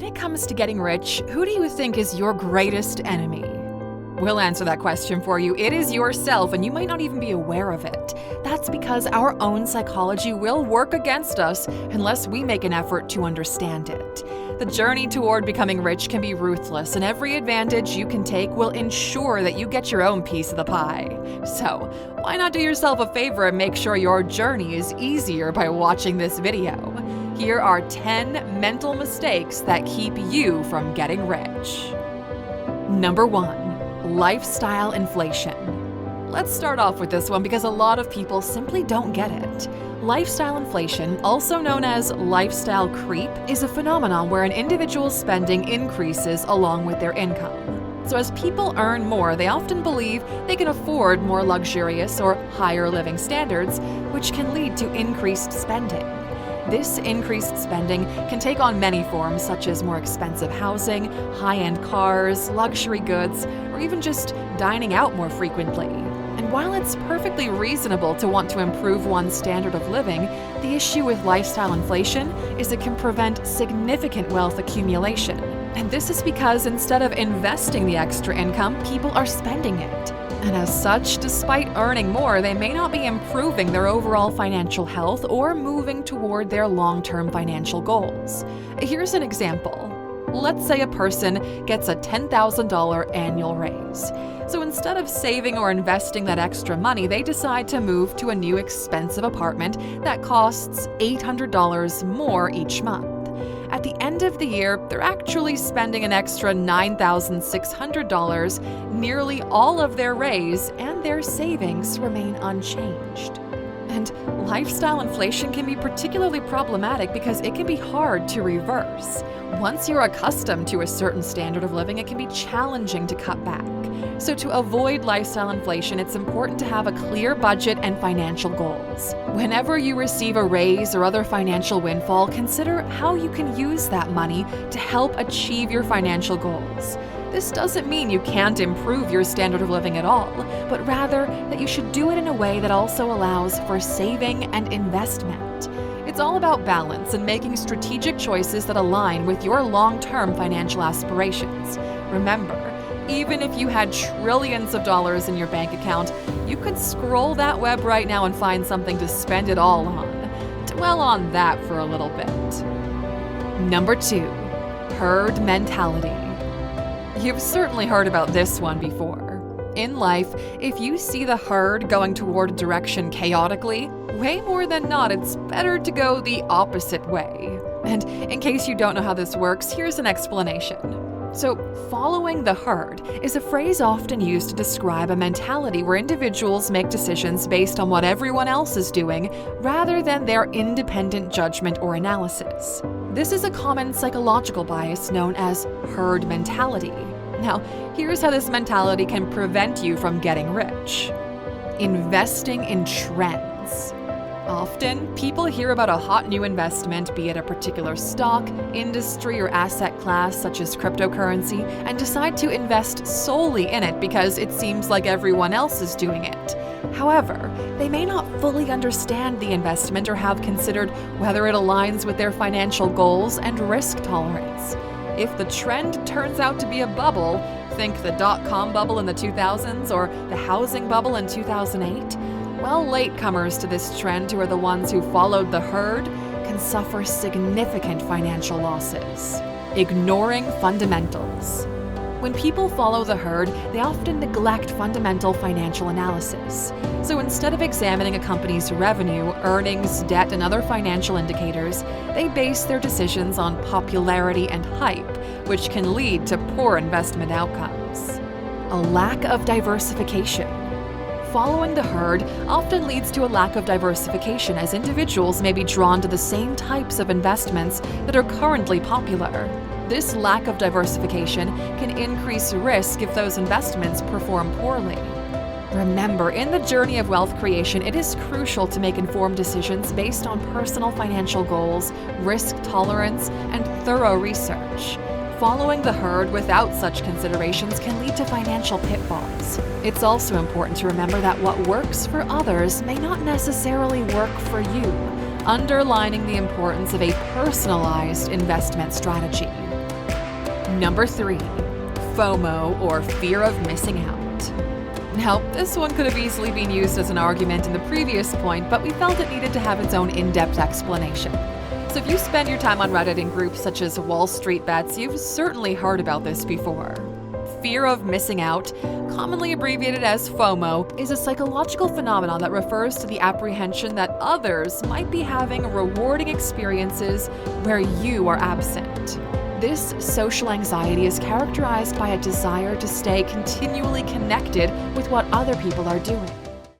when it comes to getting rich, who do you think is your greatest enemy? We'll answer that question for you. It is yourself, and you might not even be aware of it. That's because our own psychology will work against us unless we make an effort to understand it. The journey toward becoming rich can be ruthless, and every advantage you can take will ensure that you get your own piece of the pie. So, why not do yourself a favor and make sure your journey is easier by watching this video? Here are 10 mental mistakes that keep you from getting rich. Number 1, lifestyle inflation. Let's start off with this one because a lot of people simply don't get it. Lifestyle inflation, also known as lifestyle creep, is a phenomenon where an individual's spending increases along with their income. So as people earn more, they often believe they can afford more luxurious or higher living standards, which can lead to increased spending. This increased spending can take on many forms, such as more expensive housing, high-end cars, luxury goods, or even just dining out more frequently. And while it's perfectly reasonable to want to improve one's standard of living, the issue with lifestyle inflation is it can prevent significant wealth accumulation. And this is because instead of investing the extra income, people are spending it. And as such, despite earning more, they may not be improving their overall financial health or moving toward their long-term financial goals. Here's an example. Let's say a person gets a $10,000 annual raise. So instead of saving or investing that extra money, they decide to move to a new expensive apartment that costs $800 more each month. At the end of the year, they're actually spending an extra $9,600, nearly all of their raise, and their savings remain unchanged. And lifestyle inflation can be particularly problematic because it can be hard to reverse. Once you're accustomed to a certain standard of living, it can be challenging to cut back. So to avoid lifestyle inflation, it's important to have a clear budget and financial goals. Whenever you receive a raise or other financial windfall, consider how you can use that money to help achieve your financial goals. This doesn't mean you can't improve your standard of living at all, but rather that you should do it in a way that also allows for saving and investment. It's all about balance and making strategic choices that align with your long-term financial aspirations. Remember, even if you had trillions of dollars in your bank account, you could scroll that web right now and find something to spend it all on. Dwell on that for a little bit. Number 2, herd mentality. You've certainly heard about this one before. In life, if you see the herd going toward a direction chaotically, way more than not, it's better to go the opposite way. And in case you don't know how this works, here's an explanation. So, following the herd is a phrase often used to describe a mentality where individuals make decisions based on what everyone else is doing rather than their independent judgment or analysis. This is a common psychological bias known as herd mentality. Now, here's how this mentality can prevent you from getting rich. Investing in trends. Often, people hear about a hot new investment, be it a particular stock, industry, or asset class such as cryptocurrency, and decide to invest solely in it because it seems like everyone else is doing it. However, they may not fully understand the investment or have considered whether it aligns with their financial goals and risk tolerance. If the trend turns out to be a bubble, think the dot-com bubble in the 2000s or the housing bubble in 2008, well, latecomers to this trend who are the ones who followed the herd can suffer significant financial losses. Ignoring fundamentals. When people follow the herd, they often neglect fundamental financial analysis. So instead of examining a company's revenue, earnings, debt, and other financial indicators, they base their decisions on popularity and hype, which can lead to poor investment outcomes. A lack of diversification. Following the herd often leads to a lack of diversification as individuals may be drawn to the same types of investments that are currently popular. This lack of diversification can increase risk if those investments perform poorly. Remember, in the journey of wealth creation, it is crucial to make informed decisions based on personal financial goals, risk tolerance, and thorough research. Following the herd without such considerations can lead to financial pitfalls. It's also important to remember that what works for others may not necessarily work for you, underlining the importance of a personalized investment strategy. Number 3, FOMO, or fear of missing out. Now, this one could have easily been used as an argument in the previous point, but we felt it needed to have its own in-depth explanation. So if you spend your time on Reddit in groups such as Wall Street Bets, you've certainly heard about this before. Fear of missing out, commonly abbreviated as FOMO, is a psychological phenomenon that refers to the apprehension that others might be having rewarding experiences where you are absent. This social anxiety is characterized by a desire to stay continually connected with what other people are doing.